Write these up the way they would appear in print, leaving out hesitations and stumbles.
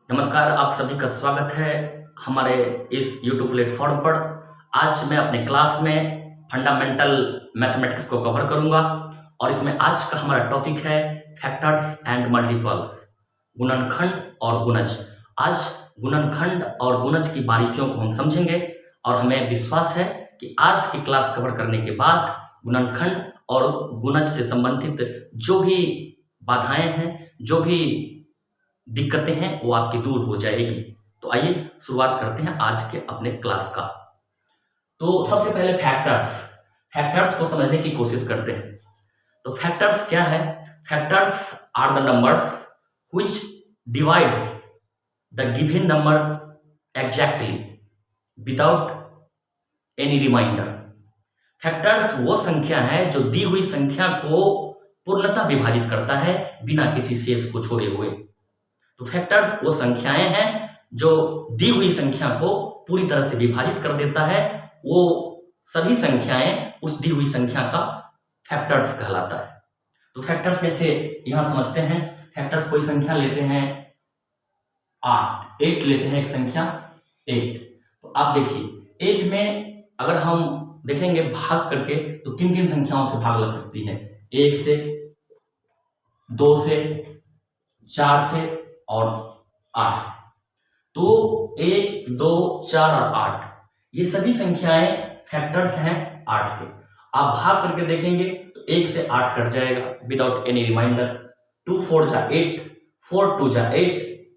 नमस्कार, आप सभी का स्वागत है हमारे इस YouTube प्लेटफॉर्म पर। आज मैं अपने क्लास में फंडामेंटल मैथमेटिक्स को कवर करूंगा और इसमें आज का हमारा टॉपिक है फैक्टर्स एंड मल्टीपल्स, गुणनखंड और गुणज। आज गुणनखंड और गुणज की बारीकियों को हम समझेंगे और हमें विश्वास है कि आज की क्लास कवर करने के बाद गुणनखंड और गुणज से संबंधित जो भी बाधाएं हैं, जो भी दिक्कतें हैं, वो आपकी दूर हो जाएगी। तो आइए शुरुआत करते हैं आज के अपने क्लास का। तो सबसे पहले फैक्टर्स को समझने की कोशिश करते हैं। तो फैक्टर्स क्या है? Factors are the numbers which divides the given number exactly without any reminder. Factors वो संख्या है जो दी हुई संख्या को पूर्णतः विभाजित करता है बिना किसी शेष को छोड़े हुए। तो फैक्टर्स वो संख्याएं हैं जो दी हुई संख्या को पूरी तरह से विभाजित कर देता है। वो सभी संख्याएं उस दी हुई संख्या का फैक्टर्स कहलाता है। तो फैक्टर्स कैसे यहां समझते हैं। फैक्टर्स कोई संख्या लेते हैं 8 लेते हैं, एक संख्या 8। तो आप देखिए 8 में अगर हम देखेंगे भाग करके तो किन किन संख्याओं से भाग लग सकती है? 1 से, 2 से, 4 से और 8 से। तो 1, 2, 4 और 8 ये सभी संख्याएं फैक्टर्स हैं 8 के। आप भाग करके देखेंगे तो 1 से 8 कट जाएगा विदाउट एनी रिमाइंडर। 2 4 जा 8, 4 2 जा 8,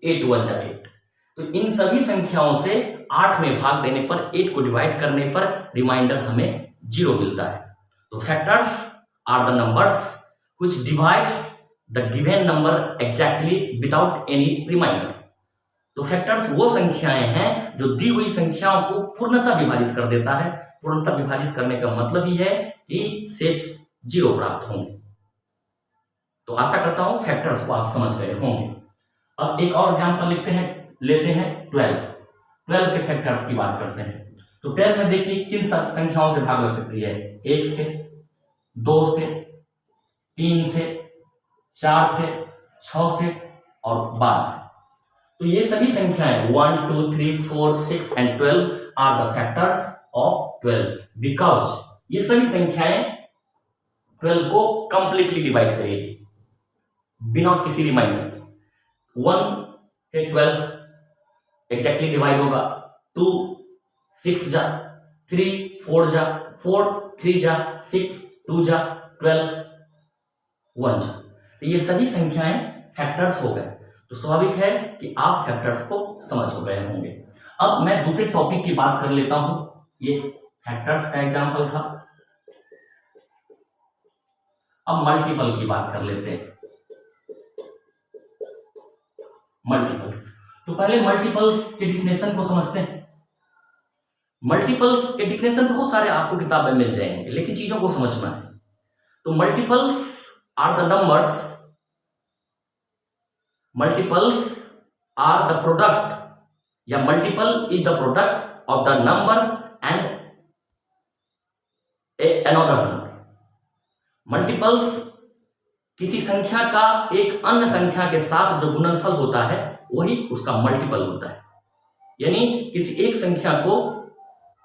8 1 जा 8। तो इन सभी संख्याओं से 8 में भाग देने पर, 8 को डिवाइड करने पर रिमाइंडर हमें 0 मिलता है। तो factors are the numbers which divides the given number exactly without any remainder. तो फैक्टर्स वो संख्याएं हैं जो दी हुई संख्याओं को पूर्णतः विभाजित कर देता है। पूर्णतः विभाजित करने का मतलब ही है कि शेष 0 प्राप्त होंगे। तो आशा करता हूं फैक्टर्स को आप समझ गए होंगे। अब एक और एग्जांपल लेते हैं 12 के फैक्टर्स की बात करते हैं। तो 12 में देखिए किन संख्याओं से भाग लग सकती है? 1 से, 2 से, 3 से, 4 से, 6 से और 12 से। तो ये सभी संख्याएं 1 2 3 4 6 and 12 are the factors of 12 because ये सभी संख्याएं 12 को कंप्लीटली डिवाइड करेगी बिना किसी रिमाइंडर के। 1 से 12 एग्जैक्टली डिवाइड होगा। 2 6 जा, 3 4 जा, 4 3 जा 6, 2 जा 12, 1 जा। तो ये सभी संख्याएं फैक्टर्स हो गए। तो स्वाभाविक है कि आप फैक्टर्स को समझ हो गए होंगे। अब मैं दूसरे टॉपिक की बात कर लेता हूं। ये फैक्टर्स का एग्जांपल था। अब मल्टीपल की बात कर लेते हैं। मल्टीपल्स, तो पहले मल्टीपल्स के डिफिनेशन को समझते हैं। मल्टीपल्स के डिफिनेशन बहुत सारे आपको किताबें मिल जाएंगे, लेकिन चीजों को समझना है। तो multiples are the numbers, multiples are the product या multiple is the product of the number and another number। multiples किसी संख्या का एक अन्य संख्या के साथ जो गुणनफल होता है वही उसका मल्टीपल होता है। यानी किसी एक संख्या को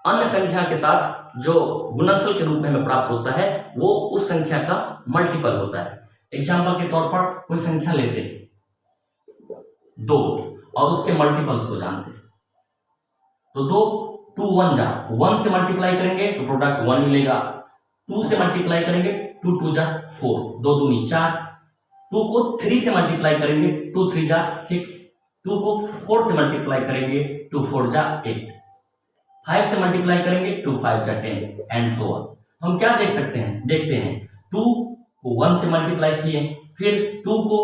अन्य संख्या के साथ जो गुणनफल के रूप में हमें प्राप्त होता है वो उस संख्या का मल्टीपल होता है। एग्जाम्पल के तौर पर कोई संख्या लेते हैं 2 और उसके मल्टीपल्स को जानते हैं। तो 2 2 1 जा, 1 से मल्टीप्लाई करेंगे तो प्रोडक्ट 1 मिलेगा। 2 से मल्टीप्लाई करेंगे 2 2 जा 4, 2 दूनी 4। 2 को 3 से मल्टीप्लाई करेंगे 2 3 जा 6। 2 को 4 से मल्टीप्लाई करेंगे 2 4 जा 8। 5 से मल्टीप्लाई करेंगे 2 5 जा 10 एंड सो ऑन। हम क्या देखते हैं 2 को 1 से मल्टीप्लाई किए, फिर 2 को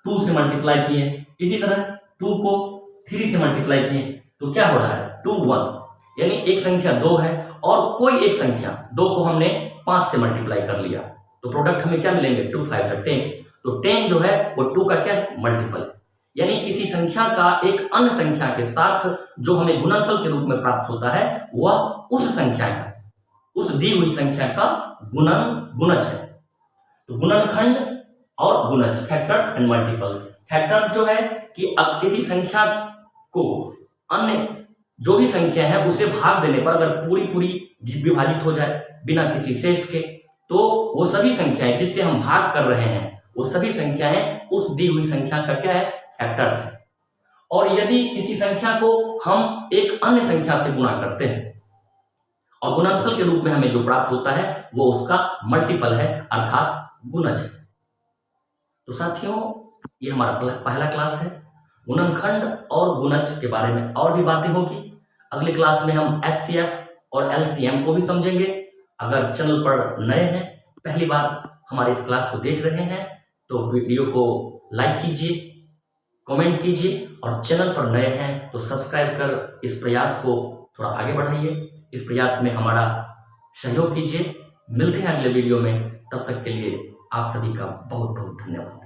2 से मल्टीप्लाई किए, इसी तरह 2 को 3 से मल्टीप्लाई किए। तो क्या हो रहा है 2 1, यानी एक संख्या 2 है और कोई एक संख्या 2 को हमने 5 से मल्टीप्लाई कर लिया। तो प्रोडक्ट हमें क्या मिलेंगे 2 5 जा 10। तो 10 जो है वो 2 का क्या है मल्टीपल। यानी किसी संख्या का एक अन्य संख्या के साथ जो हमें गुणनफल के रूप में प्राप्त होता है वह उस संख्या का, उस दी हुई संख्या का गुणज है। तो गुणनखंड और गुणज, फैक्टर्स एंड मल्टीपल्स। फैक्टर्स जो है कि अब किसी संख्या को अन्य जो भी संख्या है उसे भाग देने पर अगर पूरी पूरी विभाजित हो जाए बिना किसी शेष के, तो वो सभी संख्याएं जिससे हम भाग कर रहे हैं वो सभी संख्याएं उस दी हुई संख्या का क्या है, फैक्टर्स है। और यदि किसी संख्या को हम एक अन्य संख्या से गुणा करते हैं और गुणनफल के रूप में हमें जो प्राप्त होता है वो उसका मल्टीपल है, अर्थात गुणज है। तो साथियों, ये हमारा पहला क्लास है। गुणनखंड और गुणज के बारे में और भी बातें होगी। अगले क्लास में हम HCF और LCM को भी समझेंगे। अगर चैनल पर नए हैं, पहली बार हमारे इस क्लास को देख रहे हैं, तो वीडियो को लाइक कीजिए, कमेंट कीजिए, और चैनल पर नए हैं तो सब्सक्राइब कर इस प्रयास को थोड़ा आगे बढ़ाइए। इस प्रयास में हमारा सहयोग कीजिए। मिलते हैं अगले वीडियो में, तब तक के लिए आप सभी का बहुत बहुत धन्यवाद।